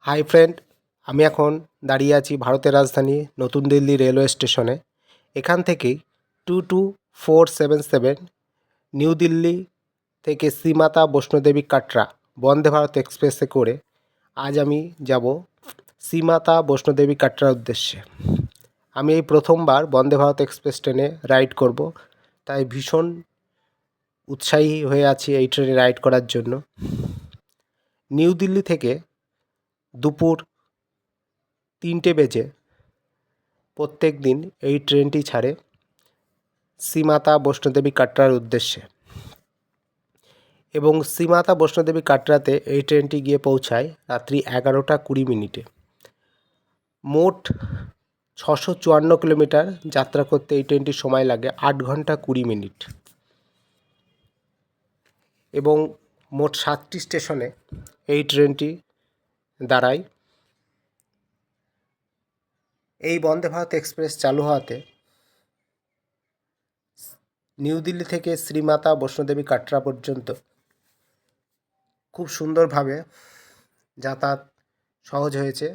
Hi friend, আমি এখন দাঁড়িয়ে আছি ভারতের রাজধানী নতুন দিল্লি রেলওয়ে স্টেশনে। এখান থেকেই 22477 নিউ দিল্লি থেকে শ্রীমাতা বৈষ্ণোদেবী কাটরা বন্দে ভারত এক্সপ্রেসে করে আজ আমি যাব শ্রীমাতা বৈষ্ণোদেবী কাটরার উদ্দেশ্যে। আমি এই প্রথমবার বন্দে ভারত এক্সপ্রেস ট্রেনে রাইড করব, তাই ভীষণ উৎসাহী হয়ে আছি এই ট্রেনে রাইড করার জন্য। নিউ দিল্লি থেকে দুপুর 3টে বেজে প্রত্যেক দিন এই ট্রেনটি ছাড়ে শ্রীমাতা বৈষ্ণোদেবী কাটরার উদ্দেশ্যে, এবং শ্রীমাতা বৈষ্ণোদেবী কাটরাতে এই ট্রেনটি গিয়ে পৌঁছায় রাত্রি 11টা 20 মিনিটে। মোট 654 কিলোমিটার যাত্রা করতে এই ট্রেনটির সময় লাগে 8 ঘন্টা 20 মিনিট, এবং মোট 7টি স্টেশনে এই ট্রেনটি দাঁড়ায়। এই বন্দে ভারত এক্সপ্রেস চালু হওয়াতে নিউ দিল্লি থেকে শ্রীমাতা বৈষ্ণোদেবী কাটরা পর্যন্ত খুব সুন্দরভাবে যাতায়াত সহজ হয়েছে।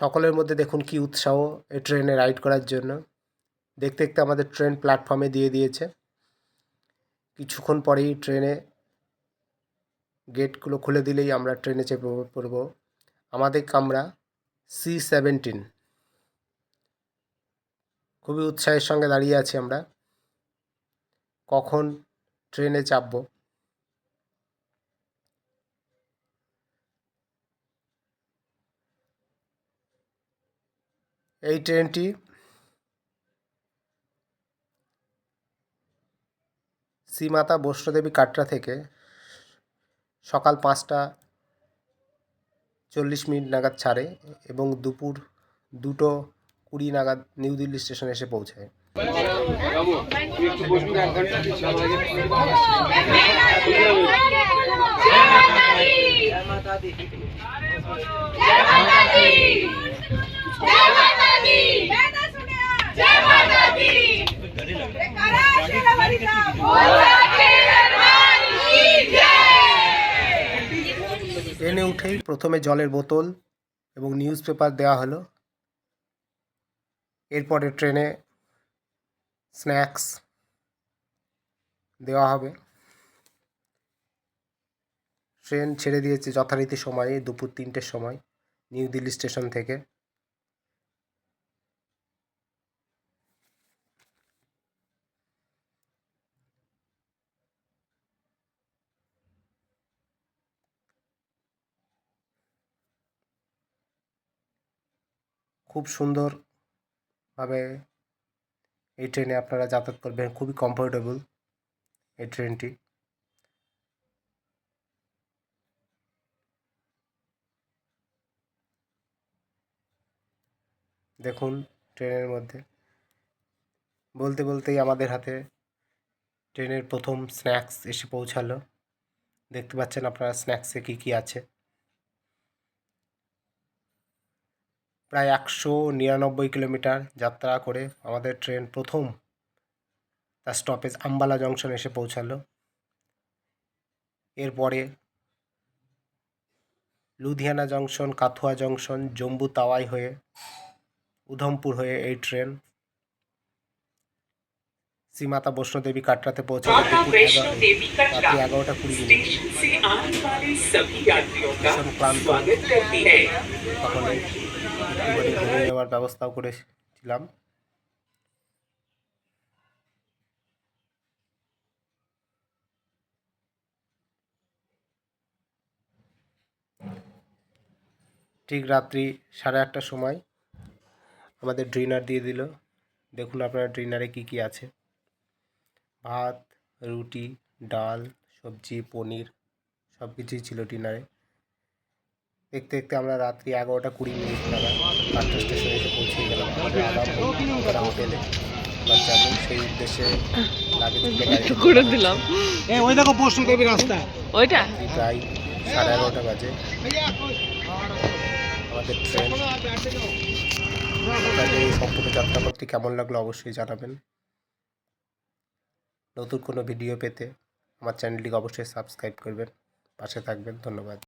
সকলের মধ্যে দেখুন কি উৎসাহ এই ট্রেনে রাইড করার জন্য। দেখতে দেখতে আমাদের ট্রেন প্ল্যাটফর্মে দিয়ে দিয়েছে। কিছুক্ষণ পরেই ট্রেনে গেটগুলো খুলে দিলেই আমরা ট্রেনে চেপে পড়ব। আমাদের কামরা C-17। খুবই উৎসাহের সঙ্গে দাঁড়িয়ে আছি আমরা, কখন ট্রেনে চাপব। এই ট্রেনটি শ্রীমাতা বৈষ্ণোদেবী কাটরা থেকে সকাল 5টা 40 মিনিট নাগাদ ছাড়ে এবং দুপুর 2টো 20 নাগাদ নিউ দিল্লি স্টেশনে এসে পৌঁছায়। ট্রেনে উঠেই প্রথমে জলের বোতল এবং নিউজ পেপার দেওয়া হলো। এরপরে ট্রেনে স্ন্যাক্স দেওয়া হবে। ট্রেন ছেড়ে দিয়েছে যথারীতি সময়ে দুপুর 3টের সময় নিউ দিল্লি স্টেশন থেকে। খুব সুন্দরভাবে এই ট্রেনে আপনারা যাতায়াত করবেন, খুবই কমফোর্টেবল এই ট্রেনটি। দেখুন ট্রেনের মধ্যে বলতে বলতেই আমাদের হাতে ট্রেনের প্রথম স্ন্যাক্স এসে পৌঁছালো। দেখতে পাচ্ছেন আপনারা স্ন্যাক্সে কী কী আছে। প্রায় 199 কিলোমিটার যাত্রা করে আমাদের ট্রেন প্রথম তার স্টপেজ আম্বালা জংশন এসে পৌঁছালো। এরপরে লুধিয়ানা জংশন, কাথুয়া জংশন, জম্বু তাওয়াই হয়ে উধমপুর হয়ে এই ট্রেন শ্রীমাতা বৈষ্ণোদেবী কাটরাতে পৌঁছাবে রাত্রি 11টা 20 মিনিট। ভীষণ ক্লান্ত, তখন একটুখানি ঘুমিয়ে নেওয়ার ব্যবস্থাও করেছিলাম। ঠিক রাত্রি 8:30টার সময় আমাদের ডিনার দিয়ে দিল। দেখুন আপনারা ডিনারে কী কী আছে। ভাত, রুটি, ডাল, সবজি, পনির সব কিছুই ছিল ডিনারে। দেখতে দেখতে আমরা রাত্রি 11টা 20 মিনিট নাগাদ কাটরা স্টেশনে এসে পৌঁছে গেলাম আমাদের আরাম হোটেলে। এবার যাবো সেই উদ্দেশ্যে লাগেজ করে দিলাম। ওই দেখো বৈষ্ণোদেবী রাস্তা, ওইটা প্রায় 11:30 বাজে আমাদের ট্রেন। আপনাদের এই সম্পূর্ণ যাত্রাপথটি কেমন লাগলো অবশ্যই জানাবেন। নতুন কোনো ভিডিও পেতে আমার চ্যানেলটিকে অবশ্যই সাবস্ক্রাইব করবেন, পাশে থাকবেন। ধন্যবাদ।